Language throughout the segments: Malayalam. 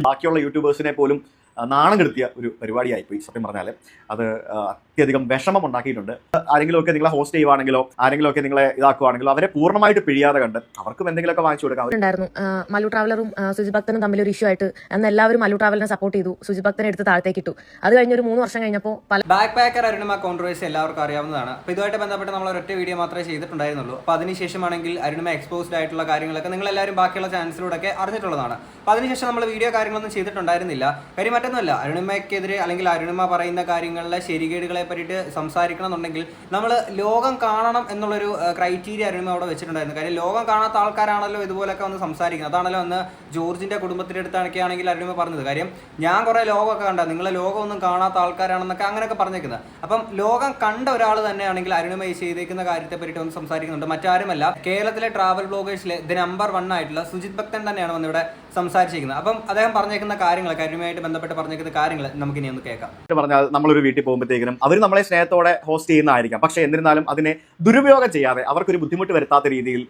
ബാക്കിയുള്ള യൂട്യൂബേഴ്സിനെ പോലും നാണം കെടുത്തിയ ഒരു പരിപാടിയായിപ്പോയി സത്യം പറഞ്ഞാൽ. അത് അത്യധികം വിഷമം ഉണ്ടാക്കിയിട്ടുണ്ട്. ആരെങ്കിലുമൊക്കെ നിങ്ങളെ ഹോസ്റ്റ് ചെയ്യുവാണെങ്കിലോ ആരെങ്കിലുമൊക്കെ നിങ്ങളെ ഇതാക്കുവാണെങ്കിലോ അവരെ പൂർണ്ണമായിട്ട് പിഴിയാതെ കണ്ട് അവർക്കും എന്തെങ്കിലുമൊക്കെ വാങ്ങിച്ചു കൊടുക്കാം. ഉണ്ടായിരുന്നു മല്ലു ട്രാവലറും സുജിത് ഭക്തനും തമ്മിൽ ഒരു ഇഷ്യൂ ആയിട്ട് അന്ന് എല്ലാവരും മല്ലു ട്രാവലറിനെ സപ്പോർട്ട് ചെയ്തു. സുജിത് ഭക്തനെ എടുത്ത് താഴത്തേക്ക് ഇട്ടു. അത് കഴിഞ്ഞ് ഒരു 3 വർഷം കഴിഞ്ഞപ്പോൾ ബാക്ക് പാക്കർ അരുണിമ കോൺട്രവേഴ്സി എല്ലാവർക്കും അറിയാവുന്നതാണ്. അപ്പോൾ ഇതുമായിട്ട് ബന്ധപ്പെട്ട് നമ്മൾ ഒരൊറ്റ വീഡിയോ മാത്രമേ ചെയ്തിട്ടുണ്ടായിരുന്നുള്ളൂ. അപ്പോൾ അതിനുശേഷമാണെങ്കിൽ അരുണിമ എക്സ്പോസ്ഡ് ആയിട്ടുള്ള കാര്യങ്ങളൊക്കെ നിങ്ങളെല്ലാവരും ബാക്കിയുള്ള ചാനൽസിലൂടെയൊക്കെ അറിഞ്ഞിട്ടുള്ളതാണ്. അപ്പോൾ അതിനുശേഷം നമ്മൾ വീഡിയോ കാര്യങ്ങളൊന്നും ചെയ്തിട്ടുണ്ടായിരുന്നില്ല. കാര്യം മറ്റൊന്നുമല്ല, അരുണിമയ്ക്കെതിരെ അല്ലെങ്കിൽ അരുണിമ പറയുന്ന കാര്യങ്ങളിലെ ശരികേടുകളെ പറ്റിയിട്ട് സംസാരിക്കണം എന്നുണ്ടെങ്കിൽ നമ്മൾ ലോകം കാണണം എന്നുള്ളൊരു ക്രൈറ്റീരിയ അരുണിമ അവിടെ വെച്ചിട്ടുണ്ടായിരുന്നു. കാര്യം ലോകം കാണാത്ത ആൾക്കാരാണല്ലോ ഇതുപോലൊക്കെ വന്ന് സംസാരിക്കുന്നത്. അതാണല്ലോ അന്ന് ജോർജിന്റെ കുടുംബത്തിന്റെ അടുത്താണൊക്കെ ആണെങ്കിൽ അരുണിമ പറഞ്ഞത്. കാര്യം ഞാൻ കുറെ ലോകമൊക്കെ കണ്ട, നിങ്ങളെ ലോകമൊന്നും കാണാത്ത ആൾക്കാരാണെന്നൊക്കെ അങ്ങനെയൊക്കെ പറഞ്ഞേക്കുന്നത്. അപ്പം ലോകം കണ്ട ഒരാൾ തന്നെയാണെങ്കിൽ അരുണിമ ഈ ചെയ്തേക്കുന്ന കാര്യത്തെ പറ്റിയിട്ട് ഒന്ന് സംസാരിക്കുന്നുണ്ട്. മറ്റാരുമല്ല, കേരളത്തിലെ ട്രാവൽ ബ്ലോഗേഴ്സിലെ ദ നമ്പർ 1 ആയിട്ടുള്ള സുജിത് ഭക്തൻ തന്നെയാണ് വന്നിവിടെ സംസാരിച്ചിരിക്കുന്നത്. അപ്പം അദ്ദേഹം പറഞ്ഞേക്കുന്ന കാര്യങ്ങളൊക്കെ അരുണിമയായിട്ട് ബന്ധപ്പെട്ട് പറഞ്ഞേക്കുന്ന കാര്യങ്ങൾ നമുക്ക് ഇനി ഒന്ന് കേൾക്കാം. പറഞ്ഞാൽ നമ്മളൊരു വീട്ടിൽ പോകുമ്പോഴത്തേക്കും അവർ നമ്മളെ സ്നേഹത്തോടെ ഹോസ്റ്റ് ചെയ്യുന്നതായിരിക്കാം. പക്ഷേ എന്നിരുന്നാലും അതിനെ ദുരുപയോഗം ചെയ്യാതെ അവർക്കൊരു ബുദ്ധിമുട്ട് വരുത്താത്ത രീതിയിൽ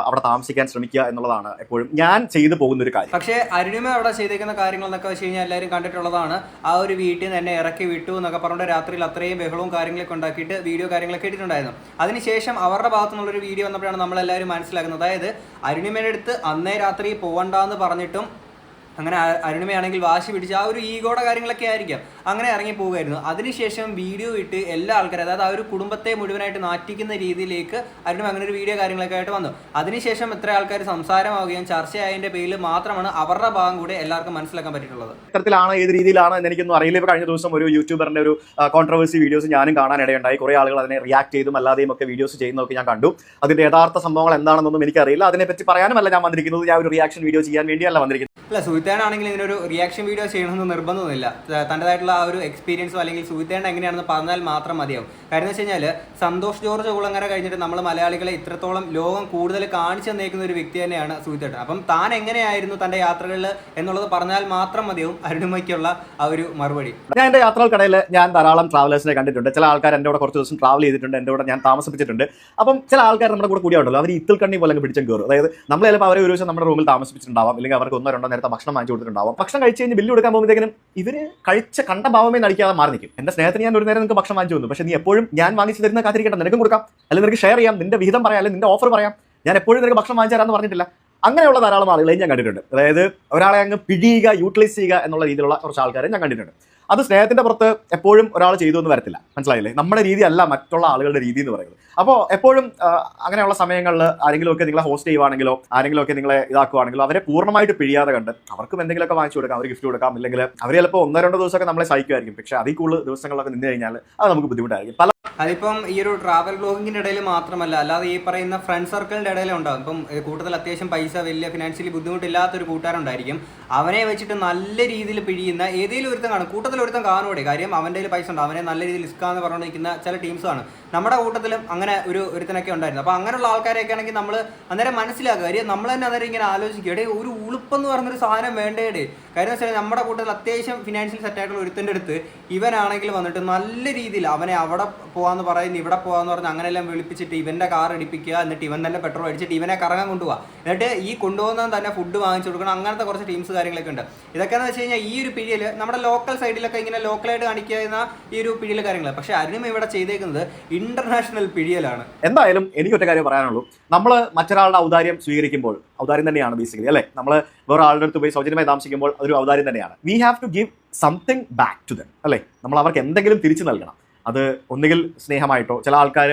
അവിടെ താമസിക്കാൻ ശ്രമിക്കുക എന്നുള്ളതാണ് എപ്പോഴും ഞാൻ ചെയ്തു പോകുന്ന ഒരു കാര്യം. പക്ഷേ അരുണിമ അവിടെ ചെയ്തേക്കുന്ന കാര്യങ്ങൾ എന്നൊക്കെ വെച്ച് കഴിഞ്ഞാൽ എല്ലാവരും കണ്ടിട്ടുള്ളതാണ്. ആ ഒരു വീട്ടിൽ നിന്ന് എന്നെ ഇറക്കി വിട്ടു എന്നൊക്കെ പറഞ്ഞിട്ട് രാത്രിയിൽ അത്രയും ബഹളവും കാര്യങ്ങളൊക്കെ ഉണ്ടാക്കിയിട്ട് വീഡിയോ കാര്യങ്ങളൊക്കെ ഇട്ടിട്ടുണ്ടായിരുന്നു. അതിനുശേഷം അവരുടെ ഭാഗത്തു നിന്നുള്ളൊരു വീഡിയോ വന്നപ്പോഴാണ് നമ്മളെല്ലാവരും മനസ്സിലാക്കുന്നത്. അതായത് അരുണിമയുടെ അടുത്ത് അന്നേ രാത്രി പോകണ്ടെന്ന് പറഞ്ഞിട്ടും അങ്ങനെ അരുണിമയാണെങ്കിൽ വാശി പിടിച്ച് ആ ഒരു ഈഗോയുടെ കാര്യങ്ങളൊക്കെ ആയിരിക്കാം അങ്ങനെ ഇറങ്ങി പോവുകയായിരുന്നു. അതിനുശേഷം വീഡിയോ ഇട്ട് എല്ലാ ആൾക്കാരും, അതായത് ആ ഒരു കുടുംബത്തെ മുഴുവനായിട്ട് നാറ്റിക്കുന്ന രീതിയിലേക്ക് അരുണിമ അങ്ങനെ ഒരു വീഡിയോ കാര്യങ്ങളൊക്കെ ആയിട്ട് വന്നു. അതിനുശേഷം എത്ര ആൾക്കാർ സംസാരമാവുകയും ചർച്ചയായതിന്റെ പേരിൽ മാത്രമാണ് അവരുടെ ഭാഗം കൂടെ എല്ലാവർക്കും മനസ്സിലാക്കാൻ പറ്റിയിട്ടുള്ളത്. ഇത്തരത്തിലാണ് ഏത് രീതിയിലാണ് എന്ന് എനിക്കൊന്നും അറിയില്ല. ഇപ്പോൾ കഴിഞ്ഞ ദിവസം ഒരു യൂട്യൂബറിന്റെ ഒരു കോൺട്രവേഴ്സി വീഡിയോസ് ഞാനും കാണാനിടയുണ്ടായി. കുറേ ആളുകൾ അതിനെ റിയാക്ട് ചെയ്തും അല്ലാതെയും ഒക്കെ വീഡിയോസ് ചെയ്യുന്നതൊക്കെ ഞാൻ കണ്ടു. അതിന്റെ യഥാർത്ഥ സംഭവങ്ങൾ എന്താണെന്നൊന്നും എനിക്കറിയില്ല. അതിനെപ്പറ്റി പറയാനുമല്ല ഞാൻ വന്നിരിക്കുന്നത്. ഞാൻ ഒരു റിയാക്ഷൻ വീഡിയോ ചെയ്യാൻ വേണ്ടിയല്ല വന്നിരിക്കുന്നത്. അല്ല, സുഹിത്തേനാണെങ്കിൽ ഇതിനൊരു റിയാക്ഷൻ വീഡിയോ ചെയ്യണമെന്ന് നിർബന്ധമൊന്നുമില്ല. തൻ്റെതായിട്ടുള്ള ആ ഒരു എക്സ്പീരിയൻസോ അല്ലെങ്കിൽ സുഹിത്തേണ്ട എങ്ങനെയാണെന്ന് പറഞ്ഞാൽ മാത്രം മതിയാവും. കാര്യം എന്ന് വെച്ച് കഴിഞ്ഞാൽ സന്തോഷ് ജോർജ് കുളങ്ങര കഴിഞ്ഞിട്ട് നമ്മൾ മലയാളികളെ ഇത്രത്തോളം ലോകം കൂടുതൽ കാണിച്ചു തന്നേക്കുന്ന ഒരു വ്യക്തി തന്നെയാണ് സുഹിത്തേട്ടൻ. അപ്പം താൻ എങ്ങനെയായിരുന്നു തൻ്റെ യാത്രകളിൽ എന്നുള്ളത് പറഞ്ഞാൽ മാത്രം മതിയാവും അരുണിമയ്ക്കുള്ള ആ ഒരു മറുപടി. ഞാൻ എൻ്റെ യാത്രകൾക്കിടയിൽ ഞാൻ ധാരാളം ട്രാവലേഴ്സിനെ കണ്ടിട്ടുണ്ട്. ചില ആൾക്കാർ എൻ്റെ കൂടെ കുറച്ച് ദിവസം ട്രാവൽ ചെയ്തിട്ടുണ്ട്, എൻ്റെ കൂടെ ഞാൻ താമസിപ്പിച്ചിട്ടുണ്ട്. അപ്പം ചില ആൾക്കാർ നമ്മുടെ കൂടെ കൂടിയുണ്ടല്ലോ, അവർ ഇത്തിൽ കണ്ണി പോലെ പിടിച്ചും കയറും. അതായത് നമ്മൾ ചിലപ്പോൾ അവരെ ഒരു ദിവസം നമ്മുടെ റൂമിൽ താമസിപ്പിച്ചിട്ടുണ്ടാവാം, അല്ലെങ്കിൽ അവർക്ക് 1-2 നേരത്തെ ഭക്ഷണം വാങ്ങിച്ചു കൊടുത്തിട്ടുണ്ടാവും. ഭക്ഷണം കഴിച്ച് കഴിഞ്ഞ് ബില്ല് കൊടുക്കാൻ പോകുമ്പോഴത്തേക്കും ഇവര് കഴിച്ച കണ്ട ഭാവമേ നടിക്കാതെ മാറി നിൽക്കും. എന്റെ സ്നേഹത്തിന് ഞാൻ ഒരു നേരം നിങ്ങൾക്ക് ഭക്ഷണം വാങ്ങിച്ചു തന്നു, പക്ഷേ നീ എപ്പോഴും ഞാൻ വാങ്ങിച്ചു തരുന്ന കാത്തിരിക്കട്ടെ, നിനക്കും കൊടുക്കാം, അല്ലെങ്കിൽ നിനക്ക് ഷെയർ ചെയ്യാം, നിന്റെ വിഹിതം പറയാം, അല്ലെങ്കിൽ നിന്റെ ഓഫർ പറയാം, ഞാൻ എപ്പോഴും നിനക്ക് ഭക്ഷണം വാങ്ങിച്ചു തരാമെന്ന് പറഞ്ഞിട്ടില്ല. അങ്ങനെയുള്ള ധാരാളം ആളുകളെയും ഞാൻ കണ്ടിട്ടുണ്ട്. അതായത് ഒരാളെ അങ്ങ് പിടിയുക, യൂട്ടിലൈസ് ചെയ്യുക എന്നുള്ള രീതിയിലുള്ള കുറച്ച് ആൾക്കാരെ ഞാൻ കണ്ടിട്ടുണ്ട്. അത് സ്നേഹത്തിന്റെ പുറത്ത് എപ്പോഴും ഒരാൾ ചെയ്തു എന്ന് വരത്തില്ല, മനസ്സിലായില്ലേ? നമ്മുടെ രീതി അല്ല മറ്റുള്ള ആളുകളുടെ രീതി എന്ന് പറയുന്നത്. അപ്പോൾ എപ്പോഴും അങ്ങനെയുള്ള സമയങ്ങളിൽ ആരെങ്കിലുമൊക്കെ നിങ്ങളെ ഹോസ്റ്റ് ചെയ്യുവാണെങ്കിലോ ആരെങ്കിലുമൊക്കെ നിങ്ങളെ ഇതാക്കുവാണെങ്കിലോ അവരെ പൂർണ്ണമായിട്ട് പിഴിയാതെ കണ്ട് അവർക്കും എന്തെങ്കിലുമൊക്കെ വാങ്ങിച്ചു കൊടുക്കാം, അവർ ഗിഫ്റ്റ് കൊടുക്കാം, അല്ലെങ്കിൽ അവർ ചിലപ്പോൾ 1-2 ദിവസമൊക്കെ നമ്മളെ സഹിക്കുമായിരിക്കും. പക്ഷേ അതിൽ കൂടുതൽ ദിവസങ്ങളൊക്കെ നിന്ന് കഴിഞ്ഞാൽ അത് നമുക്ക് ബുദ്ധിമുട്ടായിരിക്കും. അതിപ്പം ഈ ഒരു ട്രാവൽ ബ്ലോഗിങ്ങിന്റെ ഇടയിൽ മാത്രമല്ല, അല്ലാതെ ഈ പറയുന്ന ഫ്രണ്ട് സർക്കിളിന്റെ ഇടയിലും ഉണ്ടാകും. ഇപ്പം കൂട്ടത്തിൽ അത്യാവശ്യം പൈസ, വലിയ ഫിനാൻഷ്യലി ബുദ്ധിമുട്ടില്ലാത്തൊരു കൂട്ടുകാരുണ്ടായിരിക്കും. അവനെ വെച്ചിട്ട് നല്ല രീതിയിൽ പിഴിയുന്ന ഏതെങ്കിലും ഒരുത്തം കാണും, കൂട്ടത്തിൽ ഒരുത്തം കാണുകൂടെ. കാര്യം അവൻ്റെ കയ്യിൽ പൈസ ഉണ്ട്, അവനെ നല്ല രീതിയിൽ ഇസ്കാന്ന് പറഞ്ഞുകൊണ്ടിരിക്കുന്ന ചില ടീംസാണ്. നമ്മുടെ കൂട്ടത്തിലും അങ്ങനെ ഒരുത്തനൊക്കെ ഉണ്ടായിരുന്നു. അപ്പോൾ അങ്ങനെയുള്ള ആൾക്കാരെയൊക്കെ ആണെങ്കിൽ നമ്മൾ അന്നേരം മനസ്സിലാക്കുക. കാര്യം നമ്മൾ തന്നെ അന്നേരം ഇങ്ങനെ ആലോചിക്കുക, ഇടേ ഒരു ഉളുപ്പെന്ന് പറഞ്ഞൊരു സാധനം വേണ്ടേടേ. കാര്യം വെച്ചാൽ നമ്മുടെ കൂട്ടത്തിൽ അത്യാവശ്യം ഫിനാൻഷ്യൽ സെറ്റായിട്ടുള്ള ഒരുത്തൻ്റെ അടുത്ത് ഇവനാണെങ്കിൽ വന്നിട്ട് നല്ല രീതിയിൽ അവനെ അവിടെ പോകാമെന്ന് പറയുന്നു, ഇവിടെ പോകാമെന്ന് പറഞ്ഞ് അങ്ങനെയെല്ലാം വിളിപ്പിച്ചിട്ട് ഇവൻ്റെ കാർ അടിപ്പിക്കുക, എന്നിട്ട് ഇവൻ തന്നെ പെട്രോൾ അടിച്ചിട്ട് ഇവനെ കറങ്ങാൻ കൊണ്ടുപോകുക, എന്നിട്ട് ഈ കൊണ്ടുപോകുന്നവൻ തന്നെ ഫുഡ് വാങ്ങിച്ചു കൊടുക്കണം. അങ്ങനത്തെ കുറച്ച് ടീംസ് കാര്യങ്ങളൊക്കെ ഉണ്ട്. ഇതൊക്കെയെന്ന് വെച്ച് കഴിഞ്ഞാൽ ഈ ഒരു പിഴിയിൽ നമ്മുടെ ലോക്കൽ സൈഡിലൊക്കെ ഇങ്ങനെ ലോക്കലായിട്ട് കാണിക്കുന്ന ഈ ഒരു പിഴിയൽ കാര്യങ്ങൾ. പക്ഷേ അരുണിമ ഇവിടെ ചെയ്തേക്കുന്നത് ഇന്റർനാഷണൽ പിഴിയലാണ്. എന്തായാലും എനിക്കൊറ്റ കാര്യം പറയാനുള്ളൂ, നമ്മൾ മറ്റൊരാളുടെ ഔദാര്യം സ്വീകരിക്കുമ്പോൾ ഔദാര്യം തന്നെയാണ് ബേസിക്കലി, അല്ലേ? നമ്മൾ വേറെ ആളുടെ അടുത്ത് പോയി സൗജന്യമായി താമസിക്കുമ്പോൾ അതൊരു ഔദാര്യം തന്നെയാണ്. We have to give something back to them, അല്ലേ? നമ്മൾ അവർക്ക് എന്തെങ്കിലും തിരിച്ചു നൽകണം. അത് ഒന്നുകിൽ സ്നേഹമായിട്ടോ, ചില ആൾക്കാർ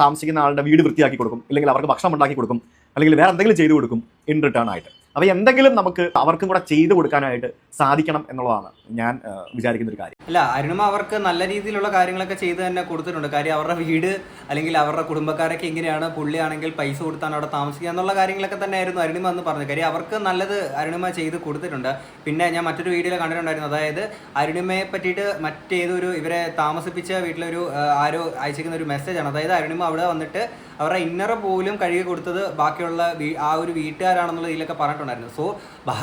താമസിക്കുന്ന ആളുടെ വീട് വൃത്തിയാക്കി കൊടുക്കും, അല്ലെങ്കിൽ അവർക്ക് ഭക്ഷണം ഉണ്ടാക്കി കൊടുക്കും, അല്ലെങ്കിൽ വേറെ എന്തെങ്കിലും ചെയ്തു കൊടുക്കും ഇൻ റിട്ടേൺ ആയിട്ട്. അപ്പോൾ എന്തെങ്കിലും നമുക്ക് അവർക്കും കൂടെ ചെയ്തു കൊടുക്കാനായിട്ട് സാധിക്കണം എന്നുള്ളതാണ് ഞാൻ വിചാരിക്കുന്ന ഒരു കാര്യം. അല്ല, അരുണിമ അവർക്ക് നല്ല രീതിയിലുള്ള കാര്യങ്ങളൊക്കെ ചെയ്ത് തന്നെ കൊടുത്തിട്ടുണ്ട്. കാര്യം അവരുടെ വീട് അല്ലെങ്കിൽ അവരുടെ കുടുംബക്കാരൊക്കെ എങ്ങനെയാണ്, പുള്ളിയാണെങ്കിൽ പൈസ കൊടുത്താണ് അവിടെ താമസിക്കുക എന്നുള്ള കാര്യങ്ങളൊക്കെ തന്നെയായിരുന്നു അരുണിമ എന്ന് പറഞ്ഞത്. കാര്യം അവർക്ക് നല്ലത് അരുണിമ ചെയ്ത് കൊടുത്തിട്ടുണ്ട്. പിന്നെ ഞാൻ മറ്റൊരു വീഡിയോയിൽ കണ്ടിട്ടുണ്ടായിരുന്നു, അതായത് അരുണിമയെ പറ്റിയിട്ട് മറ്റേതൊരു ഇവരെ താമസിപ്പിച്ച വീട്ടിലൊരു ആരോ അയച്ചിരിക്കുന്ന ഒരു മെസ്സേജാണ്. അതായത് അരുണിമ അവിടെ വന്നിട്ട് അവരുടെ ഇന്നർ പോലും കഴുകി കൊടുത്തത് ബാക്കിയുള്ള ആ ഒരു വീട്ടുകാരാണെന്നുള്ള ഇതിലൊക്കെ പറഞ്ഞിട്ടുണ്ടായിരുന്നു. സോ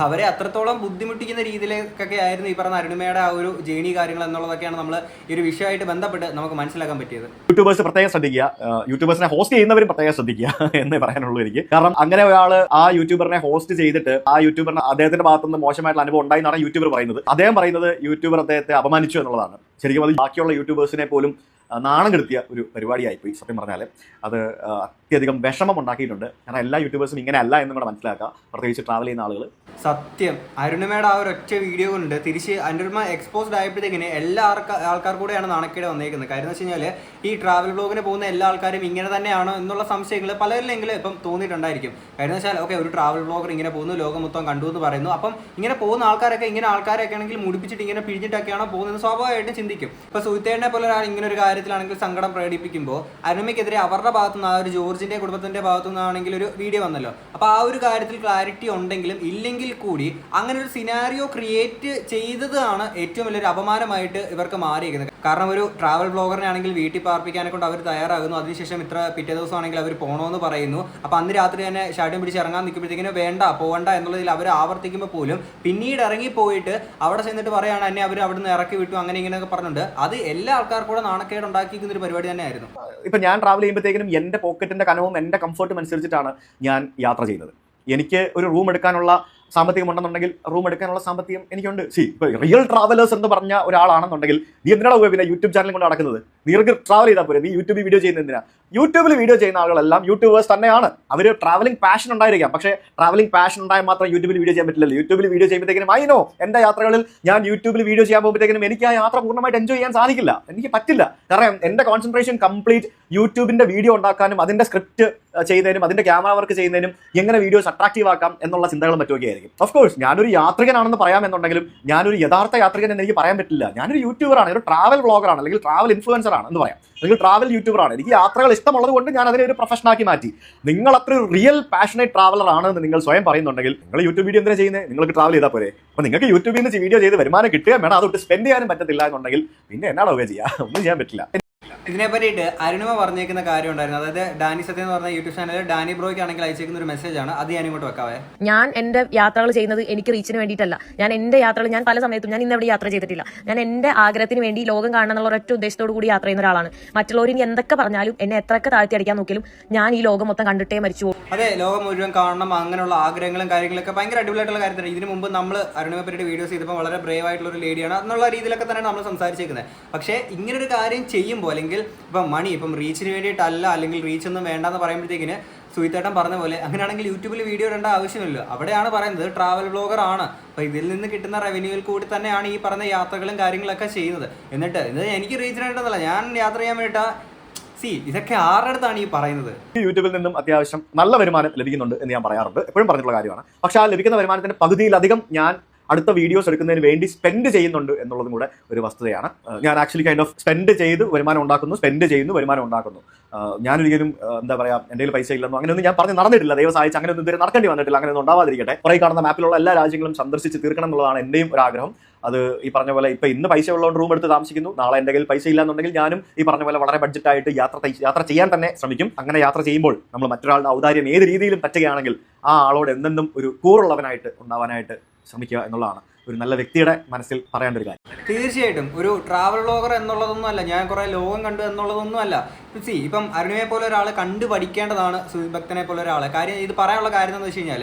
അവരെ അത്രത്തോളം ബുദ്ധിമുട്ടിക്കുന്ന രീതിയിലേക്കൊക്കെ ആയിരുന്നു ഈ പറഞ്ഞ അരുണിമയുടെ ആ ഒരു ജേണി കാര്യങ്ങൾ എന്നുള്ളതൊക്കെയാണ് നമ്മൾ ഈ ഒരു വിഷയമായിട്ട് ബന്ധപ്പെട്ട് നമുക്ക് മനസ്സിലാക്കാൻ പറ്റിയത്. യൂട്യൂബേഴ്സ് പ്രത്യേകം ശ്രദ്ധിക്കുക, യൂട്യൂബേഴ്സിനെ ഹോസ്റ്റ് ചെയ്യുന്നവരും പ്രത്യേകം ശ്രദ്ധിക്കുക എന്നേ പറയാനുള്ളൂ എനിക്ക്. കാരണം അങ്ങനെ ഒരാൾ ആ യൂട്യൂബറിനെ ഹോസ്റ്റ് ചെയ്തിട്ട് ആ യൂട്യൂബറിന് അദ്ദേഹത്തിന്റെ ഭാഗത്തുനിന്ന് മോശമായിട്ടുള്ള അനുഭവം ഉണ്ടായി എന്നാണ് യൂട്യൂബർ പറയുന്നത്. അദ്ദേഹം പറയുന്നത് യൂട്യൂബർ അദ്ദേഹത്തെ അപമാനിച്ചു എന്നുള്ളതാണ്. ശരിക്കും അത് ബാക്കിയുള്ള യൂട്യൂബേഴ്സിനെ പോലും നാണം കെടുത്തിയ ഒരു പരിപാടിയായിപ്പോയി. സത്യം പറഞ്ഞാൽ അത് അത്യധികം വിഷമം ഉണ്ടാക്കിയിട്ടുണ്ട്. കാരണം എല്ലാ യൂട്യൂബേഴ്സും ഇങ്ങനെ അല്ല എന്നും കൂടെ മനസ്സിലാക്കുക, പ്രത്യേകിച്ച് ട്രാവൽ ചെയ്യുന്ന ആളുകൾ. സത്യം അരുണിമയുടെ ആ ഒരു ഒറ്റ വീഡിയോ കൊണ്ട് തിരിച്ച് അരുണിമ എക്സ്പോസ്ഡ് ആയപ്പോഴത്തേക്കിന് എല്ലാ ആൾക്കാർ കൂടെയാണ് നാണക്കേട് വന്നേക്കുന്നത്. കാര്യം എന്ന് വെച്ച് കഴിഞ്ഞാൽ ഈ ട്രാവൽ ബ്ലോഗിന് പോകുന്ന എല്ലാ ആൾക്കാരും ഇങ്ങനെ തന്നെയാണോ എന്നുള്ള സംശയങ്ങൾ പലരിലെങ്കിലും ഇപ്പം തോന്നിയിട്ടുണ്ടായിരിക്കും. കാര്യം എന്ന് വെച്ചാൽ ഓക്കെ, ഒരു ട്രാവൽ ബ്ലോഗർ ഇങ്ങനെ പോകുന്നു, ലോകം മൊത്തം കണ്ടു എന്ന് പറയുന്നു, അപ്പം ഇങ്ങനെ പോകുന്ന ആൾക്കാരൊക്കെ ഇങ്ങനെ ആൾക്കാരൊക്കെ ആണെങ്കിൽ മുടിപ്പിച്ചിട്ട് ഇങ്ങനെ പിഴിഞ്ഞിട്ടൊക്കെയാണോ പോകുന്നത് സ്വാഭാവികമായിട്ടും ചിന്തിക്കും. ഇപ്പോൾ സുഹൃത്തേനെ പോലെ ഒരാൾ ഇങ്ങനെ ഒരു കാര്യത്തിലാണെങ്കിൽ സങ്കടം പ്രകടിപ്പിക്കുമ്പോൾ അരുണിമയ്ക്കെതിരെ അവരുടെ ഭാഗത്തു നിന്ന്, ആ ഒരു ജോർജിന്റെ കുടുംബത്തിന്റെ ഭാഗത്തു നിന്നാണെങ്കിൽ ഒരു വീഡിയോ വന്നല്ലോ. അപ്പോൾ ആ ഒരു കാര്യത്തിൽ ക്ലാരിറ്റി ഉണ്ടെങ്കിലും ഇല്ലെങ്കിൽ കൂടി അങ്ങനെ ഒരു സിനാരിയോ ക്രിയേറ്റ് ചെയ്തതാണ് ഏറ്റവും വലിയൊരു അപമാനമായിട്ട് ഇവർക്ക് മാറിയിരിക്കുന്നത്. കാരണം ഒരു ട്രാവൽ ബ്ലോഗറിനെ ആണെങ്കിൽ വീട്ടിൽ പാർപ്പിക്കാനെ കൊണ്ട് അവർ തയ്യാറാകുന്നു, അതിനുശേഷം ഇത്ര പിറ്റേ ദിവസം ആണെങ്കിൽ അവർ പോകണമെന്ന് പറയുന്നു. അപ്പോൾ അന്ന് രാത്രി തന്നെ ഷാഡ്യം പിടിച്ച് ഇറങ്ങാൻ നിൽക്കുമ്പോഴത്തേക്കിന് വേണ്ട പോകണ്ട എന്നുള്ളതിൽ അവർ ആവർത്തിക്കുമ്പോൾ പോലും പിന്നീട് ഇറങ്ങിപ്പോയിട്ട് അവിടെ ചെന്നിട്ട് പറയുകയാണ് എന്നെ അവർ അവിടെ നിന്ന് ഇറക്കി വിട്ടു അങ്ങനെ ഇങ്ങനെയൊക്കെ പറഞ്ഞിട്ടുണ്ട്. അത് എല്ലാ ആൾക്കാർക്കും കൂടെ നാണക്കേട് ഉണ്ടാക്കിയിരിക്കുന്ന ഒരു പരിപാടി തന്നെയായിരുന്നു. ഇപ്പം ഞാൻ ട്രാവൽ ചെയ്യുമ്പോഴത്തേക്കിനും എൻ്റെ പോക്കറ്റിൻ്റെ കനവും എൻ്റെ കംഫർട്ടും അനുസരിച്ചിട്ടാണ് ഞാൻ യാത്ര ചെയ്യുന്നത്. എനിക്ക് ഒരു റൂം എടുക്കാനുള്ള സാമ്പത്തികം ഉണ്ടെന്നുണ്ടെങ്കിൽ റൂം എടുക്കാനുള്ള സാമ്പത്തികം എനിക്കുണ്ട്. ഇപ്പോൾ റിയൽ ട്രാവലേഴ്സ് എന്ന് പറഞ്ഞ ഒരാളാണെന്നുണ്ടെങ്കിൽ നീ എന്തിനാണ് പോയി പിന്നെ യൂട്യൂബ് ചാനൽ കൊണ്ട് നടക്കുന്നത്? നീർക്ക് ട്രാവൽ ചെയ്താൽ പോരെ, നീ യൂട്യൂബിൽ വീഡിയോ ചെയ്യുന്ന എന്തിനാ? യൂട്യൂബിൽ വീഡിയോ ചെയ്യുന്ന ആളുകളെല്ലാം യൂട്യൂബേഴ്സ് തന്നെയാണ്. അവർ ട്രാവലിംഗ് പാഷൻ ഉണ്ടായിരിക്കാം, പക്ഷേ ട്രാവലിംഗ് പാഷൻ ഉണ്ടായാൽ മാത്രം യൂട്യൂബിൽ വീഡിയോ ചെയ്യാൻ പറ്റില്ലല്ലോ. യൂട്യൂബിൽ വീഡിയോ ചെയ്യുമ്പോഴത്തേക്കും അതിനോ എൻ്റെ യാത്രകളിൽ ഞാൻ യൂട്യൂബിൽ വീഡിയോ ചെയ്യാൻ പോകുമ്പോഴത്തേക്കും എനിക്ക് ആ യാത്ര പൂർണ്ണമായിട്ട് എൻജോയ് ചെയ്യാൻ സാധിക്കില്ല, എനിക്ക് പറ്റില്ല. കാരണം എൻ്റെ കോൺസെൻട്രേഷൻ കംപ്ലീറ്റ് യൂട്യൂബിൻ്റെ വീഡിയോ ഉണ്ടാക്കാനും അതിൻ്റെ സ്ക്രിപ്റ്റ് ചെയ്യുന്നതിനും അതിൻ്റെ ക്യാമറ വർക്ക് ചെയ്യുന്നതിനും എങ്ങനെ വീഡിയോസ് അട്രാക്റ്റീവ് ആക്കാം എന്നുള്ള ചിന്തകളും മറ്റുമൊക്കെ ആയിരിക്കും. ഓഫ് കോഴ്സ് ഞാനൊരു യാത്രികനാണെന്ന് പറയാമെന്നുണ്ടെങ്കിലും ഞാനൊരു യഥാർത്ഥ യാത്രികൻ എന്ന് എനിക്ക് പറയാൻ പറ്റില്ല. ഞാനൊരു യൂട്യൂബറാണ്, ഒരു ട്രാവൽ വ്ളോഗറാണ്, അല്ലെങ്കിൽ ട്രാവൽ ഇൻഫ്ലുവൻസർ ആണ് എന്ന് പറയാം, അല്ലെങ്കിൽ ട്രാവൽ യൂട്യൂബറാണ്. എനിക്ക് യാത്രകൾ ഇഷ്ടമുള്ളത് കൊണ്ട് ഞാൻ അതിനെ ഒരു പ്രൊഫഷനാക്കി മാറ്റി. നിങ്ങൾ അത്ര ഒരു റിയൽ പാഷനേറ്റ് ട്രാവലർ ആണെന്ന് നിങ്ങൾ സ്വയം പറയുന്നുണ്ടെങ്കിൽ നിങ്ങൾ യൂട്യൂബ് വീഡിയോ എന്തിനാ ചെയ്യുന്നത്? നിങ്ങൾക്ക് ട്രാവൽ ചെയ്താൽ പോരെ. അപ്പോൾ നിങ്ങൾക്ക് യൂട്യൂബിൽ നിന്ന് വീഡിയോ ചെയ്ത് വരുമാനം കിട്ടുകയും വേണം, അതൊട്ട് സ്പെൻഡ് ചെയ്യാനും പറ്റത്തില്ല എന്നുണ്ടെങ്കിൽ പിന്നെ എന്നാണ് ഉപയോഗം ചെയ്യുക? ഒന്നും ചെയ്യാൻ പറ്റില്ല. ഇതിനെ പറ്റിയിട്ട് അരുണിമ പറഞ്ഞേക്കുന്ന കാര്യം ഉണ്ടായിരുന്നു. അതായത് ഡാനി സത്യം എന്ന് പറഞ്ഞ യൂട്യൂബ് ചാനലിൽ ഡാനി ബ്രോയ്ക്ക് ആണെങ്കിൽ അയച്ചേക്കുന്ന ഒരു മെസ്സേജ് ആണ്, അത് ഞാൻ ഇങ്ങോട്ട് വെക്കാവേ. ഞാൻ എന്റെ യാത്രകൾ ചെയ്യുന്നത് എനിക്ക് റീച്ചിന് വേണ്ടിയിട്ടല്ല. ഞാൻ എന്റെ യാത്രകൾ ഞാൻ പല സമയത്തും ഞാൻ ഇന്നെവിടെ യാത്ര ചെയ്തിട്ടില്ല. ഞാൻ എന്റെ ആഗ്രഹത്തിന് വേണ്ടി ലോകം കാണണം എന്നുള്ള ഒരൊറ്റ ഉദ്ദേശത്തോടു കൂടി യാത്ര ചെയ്യുന്ന ഒരാളാണ്. മറ്റുള്ളവർ ഇനി എന്തൊക്കെ പറഞ്ഞാലും എന്നെ എത്രയൊക്കെ താഴ്ത്തി അടിക്കാൻ നോക്കിയാലും ഞാൻ ഈ ലോകം മൊത്തം കണ്ടിട്ടേ മരിച്ചു പോകും. അതെ, ലോകം മുഴുവൻ കാണണം, അങ്ങനെയുള്ള ആഗ്രഹങ്ങളും കാര്യങ്ങളൊക്കെ ഭയങ്കര അടിപൊളിയായിട്ടുള്ള കാര്യത്തിലാണ്. ഇതിന് മുമ്പ് നമ്മൾ അരുണിമ പറ്റിയിട്ട് വീഡിയോസ് ചെയ്തപ്പോൾ വളരെ ബ്രേവ് ആയിട്ടുള്ള ഒരു ലേഡിയാണ് എന്നുള്ള രീതിയിലൊക്കെ തന്നെയാണ് നമ്മൾ സംസാരിച്ചേക്കുന്നത്. പക്ഷേ ഇങ്ങനൊരു കാര്യം ചെയ്യുമ്പോൾ, അല്ലെങ്കിൽ ഇപ്പം റീച്ചിന് വേണ്ടിയിട്ടല്ല, അല്ലെങ്കിൽ റീച്ച് ഒന്നും വേണ്ടെന്ന് പറയുമ്പോഴത്തേക്കിന് സുഹിത്തേട്ടൻ പറഞ്ഞ പോലെ അങ്ങനെയാണെങ്കിൽ യൂട്യൂബിൽ വീഡിയോ ഇടേണ്ട ആവശ്യമില്ല. അവിടെയാണ് പറയുന്നത് ട്രാവൽ ബ്ലോഗർ ആണ്, അപ്പോൾ ഇതിൽ നിന്ന് കിട്ടുന്ന റവന്യൂവിൽ കൂടി തന്നെയാണ് ഈ പറഞ്ഞ യാത്രകളും കാര്യങ്ങളൊക്കെ ചെയ്യുന്നത്. എന്നിട്ട് ഇത് എനിക്ക് റീച്ചിന് വേണ്ടതല്ല, ഞാൻ യാത്ര ചെയ്യാൻ വേണ്ടിയിട്ടാ. ഇതൊക്കെ ആരുടെ അടുത്താണ് ഈ പറയുന്നത്? യൂട്യൂബിൽ നിന്നും അത്യാവശ്യം നല്ല വരുമാനം ലഭിക്കുന്നുണ്ട് എന്ന് ഞാൻ പറയാറുണ്ട്, എപ്പോഴും പറഞ്ഞിട്ടുള്ള കാര്യമാണ്. പക്ഷേ ആ ലഭിക്കുന്ന വരുമാനത്തിന്റെ പകുതിയിലധികം ഞാൻ അടുത്ത വീഡിയോസ് എടുക്കുന്നതിന് വേണ്ടി സ്പെൻഡ് ചെയ്യുന്നുണ്ട് എന്നുള്ളതും കൂടെ ഒരു വസ്തുതയാണ്. ഞാൻ ആക്ച്വലി കൈൻഡ് ഓഫ് സ്പെൻഡ് ചെയ്ത് വരുമാനം ഉണ്ടാക്കുന്നു, സ്പെൻഡ് ചെയ്യുന്നു, വരുമാനം ഉണ്ടാക്കുന്നു. ഞാനൊരിക്കലും എന്താ പറയുക, എൻ്റെ കയ്യിൽ പൈസ ഇല്ലെന്നോ അങ്ങനെയൊന്നും ഞാൻ പറഞ്ഞ് നടന്നിട്ടില്ല. ദൈവം സഹായിച്ച് അങ്ങനെയൊന്നും ഇതുവരെ നടക്കേണ്ടി വന്നിട്ടില്ല, അങ്ങനെയൊന്നും ഉണ്ടാവാതിരിക്കട്ടെ. കുറേ കാണുന്ന മാപ്പിലുള്ള എല്ലാ രാജ്യങ്ങളും സന്ദർശിച്ച് തീർക്കണം എന്നുള്ളതാണ് എൻ്റെയും ഒരു ആഗ്രഹം. അത് ഈ പറഞ്ഞ പോലെ ഇപ്പം ഇന്ന് പൈസ ഉള്ളതുകൊണ്ട് റൂം എടുത്ത് താമസിക്കുന്നു, നാളെ എൻ്റെ കയ്യിൽ പൈസ ഇല്ലാന്നുണ്ടെങ്കിൽ ഞാനും ഈ പറഞ്ഞ പോലെ വളരെ ബഡ്ജറ്റായിട്ട് യാത്ര ചെയ്യാൻ തന്നെ ശ്രമിക്കും. അങ്ങനെ യാത്ര ചെയ്യുമ്പോൾ നമ്മൾ മറ്റൊരാളുടെ ഔദാര്യം ഏത് രീതിയിലും പറ്റുകയാണെങ്കിൽ ആ ആളോട് എന്തെന്നും ഒരു കൂറുള്ളവനായിട്ട് ഉണ്ടാവാനായിട്ട് ശ്രമിക്കുക എന്നുള്ളതാണ് ഒരു നല്ല വ്യക്തിയുടെ മനസ്സിൽ പറയേണ്ട ഒരു കാര്യം. തീർച്ചയായിട്ടും ഒരു ട്രാവൽ വ്ളോഗർ എന്നുള്ളതൊന്നും അല്ല, ഞാൻ കുറേ ലോകം കണ്ടു എന്നുള്ളതൊന്നും അല്ല. ഇപ്പം അരുണിമയെ പോലെ ഒരാൾ കണ്ടു പഠിക്കേണ്ടതാണ് സുജിത് ഭക്തനെ പോലെ ഒരാൾ. കാര്യം ഇത് പറയാനുള്ള കാര്യം എന്ന് വെച്ച് കഴിഞ്ഞാൽ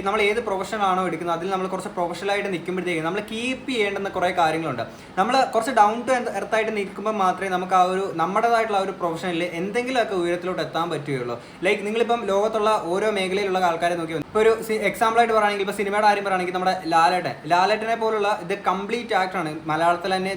നമ്മൾ ഏത് പ്രൊഫഷനാണോ എടുക്കുന്നത് അതിൽ നമ്മൾ കുറച്ച് പ്രൊഫഷണലായിട്ട് നിൽക്കുമ്പോഴത്തേക്കും നമ്മൾ കീപ്പ് ചെയ്യേണ്ടുന്ന കുറേ കാര്യങ്ങളുണ്ട്. നമ്മൾ കുറച്ച് ഡൗൺ ടു എർത്തായിട്ട് നിൽക്കുമ്പോൾ മാത്രമേ നമുക്ക് ആ ഒരു നമ്മുടേതായിട്ടുള്ള ആ ഒരു പ്രൊഫഷനിൽ എന്തെങ്കിലുമൊക്കെ ഉയരത്തിലോട്ട് എത്താൻ പറ്റുകയുള്ളൂ. ലൈക്ക് നിങ്ങളിപ്പം ലോകത്തുള്ള ഓരോ മേഖലയിലുള്ള ആൾക്കാരെ നോക്കി ഇപ്പോൾ ഒരു എക്സാമ്പിളായിട്ട് പറയുകയാണെങ്കിൽ ഇപ്പോൾ സിനിമയുടെ കാര്യം പറയുകയാണെങ്കിൽ നമ്മുടെ ലാലേട്ടനെ പോലുള്ള ഇത് കംപ്ലീറ്റ് ആക്ടറാണ്. മലയാളത്തിൽ തന്നെ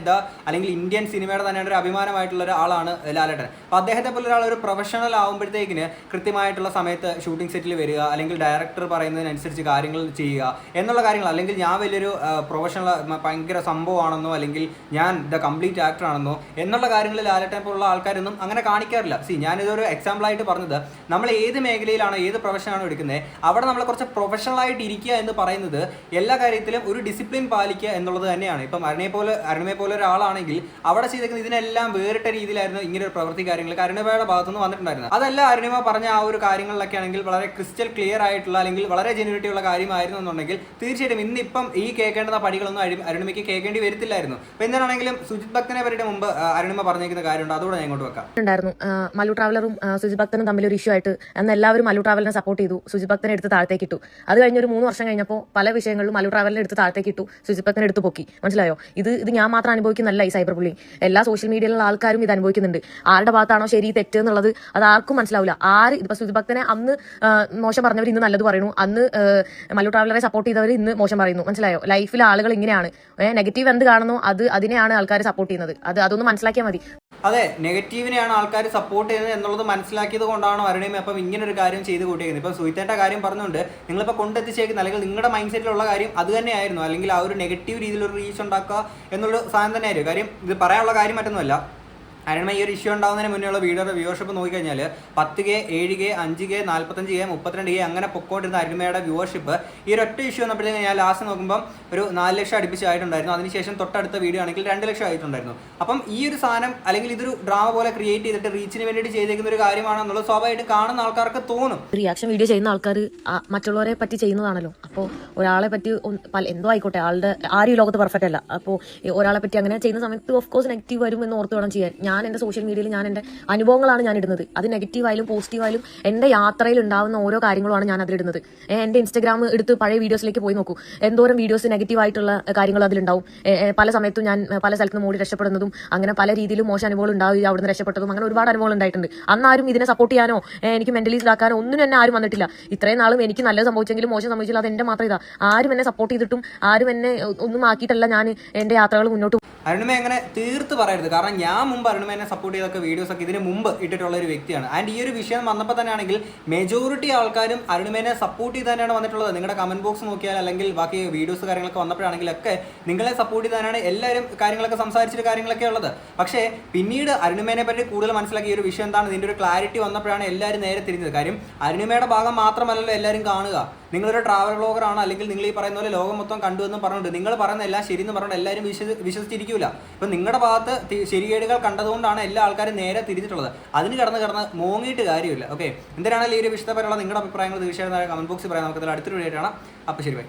അല്ലെങ്കിൽ ഇന്ത്യൻ സിനിമയുടെ തന്നെയാണ് ഒരു അഭിമാനമായിട്ടുള്ള ഒരാളാണ് ലാലേട്ടൻ. അപ്പോൾ അദ്ദേഹത്തെ പോലെ ഒരാൾ ഒരു പ്രൊഫഷണൽ ആകുമ്പോഴത്തേക്കിന് കൃത്യമായിട്ടുള്ള സമയത്ത് ഷൂട്ടിംഗ് സെറ്റിൽ വരിക, അല്ലെങ്കിൽ ഡയറക്ടർ പറയുന്നതിനനുസരിച്ച് കാര്യങ്ങൾ ചെയ്യുക എന്നുള്ള കാര്യങ്ങൾ, അല്ലെങ്കിൽ ഞാൻ വലിയൊരു പ്രൊഫഷണൽ ഭയങ്കര സംഭവമാണെന്നോ അല്ലെങ്കിൽ ഞാൻ കംപ്ലീറ്റ് ആക്ടറാണെന്നോ എന്നുള്ള കാര്യങ്ങളിൽ ലാലേട്ടനെ പോലുള്ള ആൾക്കാരൊന്നും അങ്ങനെ കാണിക്കാറില്ല. ഞാനിതൊരു എക്സാമ്പിളായിട്ട് പറഞ്ഞത്, നമ്മൾ ഏത് മേഖലയിലാണോ ഏത് പ്രൊഫഷനാണോ എടുക്കുന്നത് അവിടെ നമ്മൾ കുറച്ച് പ്രൊഫഷണലായിട്ട് ഇരിക്കുക എന്ന് പറയുന്നത് എല്ലാ കാര്യത്തിലും ഒരു ഡിസിപ്ലിൻ പാലിക്കുക എന്നുള്ളത് തന്നെയാണ്. ഇപ്പം അരുണിമയെ പോലെ ഒരാളാണെങ്കിൽ അവിടെ ചെയ്തേക്കുന്നത് ഇതിനെല്ലാം വേറിട്ട രീതിയിലായിരുന്നു ഇങ്ങനെ ഒരു പ്രവൃത്തി കാര്യങ്ങൾക്ക് അരുണിമയുടെ ഭാഗത്തുനിന്ന് വന്നിട്ടുണ്ടായിരുന്നു. അതല്ല അരുണിമ പറഞ്ഞ ആ ഒരു കാര്യങ്ങളിലൊക്കെ ആണെങ്കിൽ വളരെ ക്രിസ്റ്റൽ ക്ലിയർ ആയിട്ടുള്ള അല്ലെങ്കിൽ വളരെ ജെന്യൂരിറ്റി ഉള്ള കാര്യമായിരുന്നു എന്നുണ്ടെങ്കിൽ തീർച്ചയായിട്ടും ഇന്നിപ്പം ഈ കേൾക്കേണ്ടുന്ന പടികളൊന്നും അരുണിമയ്ക്ക് കേൾക്കേണ്ടി വരത്തില്ലായിരുന്നു. അപ്പൊ എന്താണെങ്കിലും സുജിത് ഭക്തനെ പറ്റിയിട്ട് മുമ്പ് അരുണിമ പറഞ്ഞിരിക്കുന്ന കാര്യമുണ്ട്, അതുകൂടെ ഞാൻ ഇങ്ങോട്ട് വെക്കാം. ഉണ്ടായിരുന്നു മല്ലു ട്രാവലറും സുജിത് ഭക്തനും തമ്മിൽ ഒരു ഇഷ്യൂ ആയിട്ട് അന്ന് എല്ലാവരും മല്ലു ട്രാവലിനെ സപ്പോർട്ട് ചെയ്തു, സുജിത് ഭക്തനെ എടുത്ത് താഴത്തേക്ക് ഇട്ടു. അത് കഴിഞ്ഞ് ഒരു 3 വർഷം കഴിഞ്ഞപ്പോൾ പല വിഷയങ്ങളിലും മല്ലു ട്രാവലിനെ എടുത്ത് താഴത്തേക്ക് ഇട്ടു, സുജിത് ഭക്തനെ എടുത്ത് പൊക്കി. മനസ്സിലായോ? ഇത് ഞാൻ മാത്രം അനുഭവിക്കുന്നല്ല ഈ സൈബർ ബുള്ളിങ്, എല്ലാ സോഷ്യൽ മീഡിയയിലുള്ള ആൾക്കാരും ഇത് അനുഭവിക്കുന്നുണ്ട്. ആരുടെ ഭാഗത്താണോ ശരി തെറ്റ് എന്നുള്ളത് അത് ആർക്കും മനസ്സിലാവില്ല. ഇപ്പൊ സുജിത് ഭക്തനെ അന്ന് മോശം പറഞ്ഞവർ ഇന്ന് നല്ലത് പറയുന്നു, അന്ന് മല്ലു ട്രാവലറെ സപ്പോർട്ട് ചെയ്തവർ ഇന്ന് മോശം പറയുന്നു. മനസ്സിലായോ? ലൈഫിലെ ആളുകൾ ഇങ്ങനെയാണ്, നെഗറ്റീവ് എന്ത് കാണുന്നു അതിനെയാണ് ആൾക്കാർ സപ്പോർട്ട് ചെയ്യുന്നത്. അതൊന്ന് മനസ്സിലാക്കിയാൽ മതി. അതെ, നെഗറ്റീവിനെയാണ് ആൾക്കാർ സപ്പോർട്ട് ചെയ്യുന്നത് എന്നുള്ളത് മനസ്സിലാക്കിയത് കൊണ്ടാണ് അരുണിമ അപ്പം ഇങ്ങനെ ഒരു കാര്യം ചെയ്ത് കൂട്ടിയിരിക്കുന്നത്. ഇപ്പം സുഹിത്തേട്ട കാര്യം പറഞ്ഞുകൊണ്ട് നിങ്ങളിപ്പോൾ കൊണ്ടെത്തിച്ചേക്കുന്ന അല്ലെങ്കിൽ നിങ്ങളുടെ മൈൻഡ് സെറ്റിലുള്ള കാര്യം അത് തന്നെയായിരുന്നു, അല്ലെങ്കിൽ ആ ഒരു നെഗറ്റീവ് രീതിയിലൊരു റീച്ച് ഉണ്ടാക്കുക എന്നുള്ള സാധനം തന്നെയായിരുന്നു. കാര്യം ഇത് പറയാനുള്ള കാര്യം മറ്റൊന്നുമല്ല. അരുണിമ ഈ ഒരു ഇഷ്യൂ ഉണ്ടാകുന്നതിന് മുന്നേയുള്ള വീഡിയോയുടെ വ്യൂവർഷിപ്പ് നോക്കിക്കഴിഞ്ഞാൽ 10K, 7K, 5K, 45K, 32K അങ്ങനെ പൊക്കോണ്ടിരുന്ന അരുണിമയുടെ വ്യൂവർഷിപ്പ് ഈ ഒരു ഒറ്റ ഇഷ്യൂ വന്നപ്പോഴത്തേക്ക് ഞാൻ ലാസ്റ്റ് നോക്കുമ്പോൾ ഒരു 4 ലക്ഷം അടുപ്പിച്ചായിട്ടുണ്ടായിരുന്നു. അതിനുശേഷം തൊട്ടടുത്ത വീഡിയോ ആണെങ്കിൽ 2 ലക്ഷം ആയിട്ടുണ്ടായിരുന്നു. അപ്പം ഈ ഒരു സാധനം അല്ലെങ്കിൽ ഇതൊരു ഡ്രാമ പോലെ ക്രിയേറ്റ് ചെയ്തിട്ട് റീച്ചിന് വേണ്ടിയിട്ട് ചെയ്തേക്കുന്ന ഒരു കാര്യമാണെന്നുള്ളത് സ്വാഭാവികമായിട്ട് കാണുന്ന ആൾക്കാർക്ക് തോന്നും. റിയാക്ഷൻ വീഡിയോ ചെയ്യുന്ന ആൾക്കാർ മറ്റുള്ളവരെ പറ്റി ചെയ്യുന്നതാണല്ലോ. അപ്പോൾ ഒരാളെ പറ്റി എന്തോ ആയിക്കോട്ടെ, ആരും ഈ ലോകത്ത് പെർഫെക്റ്റ് അല്ല. അപ്പോൾ ഒരാളെ പറ്റി അങ്ങനെ ചെയ്യുന്ന സമയത്ത് ഓഫ് കോഴ്സ് നെഗറ്റീവ് വരും എന്ന് ഓർത്ത് വേണം ചെയ്യാൻ. ഞാൻ എൻ്റെ സോഷ്യൽ മീഡിയയിൽ ഞാൻ എൻ്റെ അനുഭവങ്ങളാണ് ഞാൻ ഇടുന്നത്. അത് നെഗറ്റീവായാലും പോസിറ്റീവായാലും എൻ്റെ യാത്രയിൽ ഉണ്ടാകുന്ന ഓരോ കാര്യങ്ങളുമാണ് ഞാൻ അതിലിടുന്നത്. എൻ്റെ ഇൻസ്റ്റാഗ്രാം എടുത്ത് പഴയ വീഡിയോസിലേക്ക് പോയി നോക്കൂ, എന്തോരം വീഡിയോസ് നെഗറ്റീവായിട്ടുള്ള കാര്യങ്ങൾ അതിലുണ്ടാവും. പല സമയത്തും ഞാൻ പല സ്ഥലത്ത് നിന്ന് മൂടി രക്ഷപ്പെടുന്നതും അങ്ങനെ പല രീതിയിലും മോശം അനുഭവങ്ങൾ ഉണ്ടാവുക, അവിടുന്ന് രക്ഷപ്പെട്ടതും അങ്ങനെ ഒരുപാട് അനുഭവങ്ങൾ ഉണ്ടായിട്ടുണ്ട്. അന്നാരും ഇതിനെ സപ്പോർട്ട് ചെയ്യാനോ എനിക്ക് മെന്റലി ഇതാക്കാനോ ഒന്നും എന്നെ ആരും വന്നിട്ടില്ല. ഇത്രയും നാളും എനിക്ക് നല്ലത് സംഭവിച്ചെങ്കിലും മോശം സംഭവിച്ചില്ല, അത് എൻ്റെ മാത്രം ഇതാ. ആരും എന്നെ സപ്പോർട്ട് ചെയ്തിട്ടും ആരും എന്നെ ഒന്നും ആക്കിയിട്ടല്ല ഞാൻ എൻ്റെ യാത്രകൾ മുന്നോട്ട്. അരുണിമ അങ്ങനെ തീർത്ത് പറയരുത്, കാരണം ഞാൻ മുമ്പ് അരുണിമേനെ സപ്പോർട്ട് ചെയ്തൊക്കെ വീഡിയോസ് ഒക്കെ ഇതിന് മുമ്പ് ഇട്ടിട്ടുള്ള ഒരു വ്യക്തിയാണ്. ആൻഡ് ഈ ഒരു വിഷയം വന്നപ്പോൾ തന്നെ ആണെങ്കിൽ മെജോറിറ്റി ആൾക്കാരും അരുണിമേനെ സപ്പോർട്ട് ചെയ്ത് തന്നെയാണ് വന്നിട്ടുള്ളത്. നിങ്ങളുടെ കമന്റ് ബോക്സ് നോക്കിയാൽ അല്ലെങ്കിൽ ബാക്കി വീഡിയോസ് കാര്യങ്ങളൊക്കെ വന്നപ്പോഴാണെങ്കിലൊക്കെ നിങ്ങളെ സപ്പോർട്ട് ചെയ്ത് തന്നെയാണ് എല്ലാവരും കാര്യങ്ങളൊക്കെ സംസാരിച്ചിട്ട് കാര്യങ്ങളൊക്കെ ഉള്ളത്. പക്ഷേ പിന്നീട് അരുണിമേനെ പറ്റി കൂടുതൽ മനസ്സിലാക്കിയ ഒരു വിഷയം എന്താണ്, ഇതിൻ്റെ ഒരു ക്ലാരിറ്റി വന്നപ്പോഴാണ് എല്ലാവരും നേരെ തിരിഞ്ഞത്. കാര്യം അരുണിമയുടെ ഭാഗം മാത്രമല്ലല്ലോ എല്ലാവരും കാണുക. നിങ്ങളൊരു ട്രാവൽ ബ്ലോഗറാണ്, അല്ലെങ്കിൽ നിങ്ങൾ ഈ പറയുന്ന പോലെ ലോകം മൊത്തം കണ്ടു എന്ന് പറഞ്ഞിട്ട് നിങ്ങൾ പറയുന്ന എല്ലാം ശരി എന്ന് പറഞ്ഞിട്ട് എല്ലാവരും വിശ്വസിച്ചിരിക്കില്ല. ഇപ്പം നിങ്ങളുടെ ഭാഗത്ത് ശരികേടുകൾ കണ്ടതുകൊണ്ടാണ് എല്ലാ ആൾക്കാരും നേരെ തിരിഞ്ഞിട്ടുള്ളത്. അതിന് കിടന്ന് മോങ്ങിയിട്ട് കാര്യമില്ല. ഓക്കെ, എന്തിനാണെങ്കിലും ഈ ഒരു വിഷയത്തെപ്പറ്റിയുള്ള നിങ്ങളുടെ അഭിപ്രായങ്ങൾ തീർച്ചയായും കമന്റ് ബോക്സിൽ പറയാം. നമുക്കതിൽ അടുത്തൊരു വീഡിയോ ആണ്. അപ്പോൾ ശരി, ബൈ.